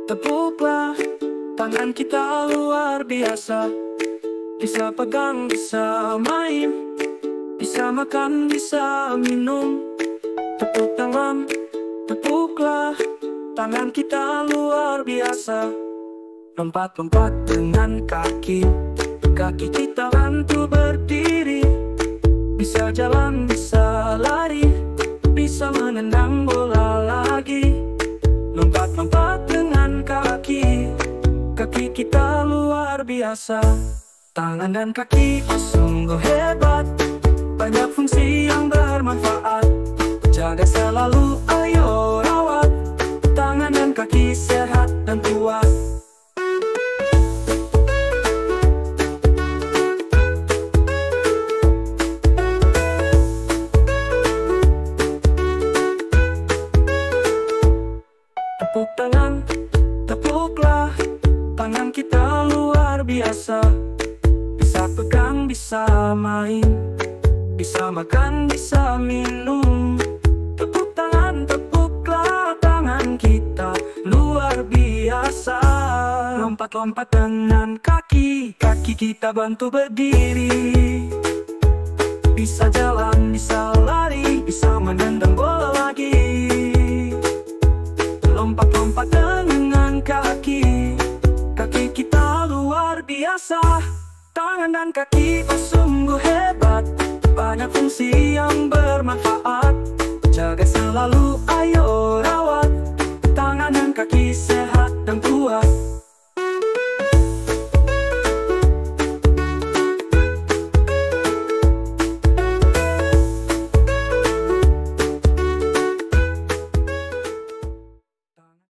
Tepuklah, tangan kita luar biasa. Bisa pegang, bisa main, bisa makan, bisa minum. Tepuk tangan, tepuklah, tangan kita luar biasa. Lompat-lompat dengan kaki, kaki kita bantu berdiri. Bisa jalan, bisa lari, bisa menendang bola lagi. Lompat-lompat dengan kaki, kaki kita luar biasa. Tangan dan kaki sungguh hebat, banyak fungsi yang bermanfaat. Jaga selalu, ayo rawat, tangan dan kaki sehat dan kuat. Tepuk tangan, tepuklah, tangan kita luar biasa. Bisa pegang, bisa main, bisa makan, bisa minum. Tepuk tangan, tepuklah, tangan kita luar biasa. Lompat-lompat dengan kaki, kaki kita bantu berdiri. Bisa jalan, bisa lari, bisa menendang bola lagi. Lompat-lompat dengan kaki, kaki kita luar biasa. Tangan dan kaki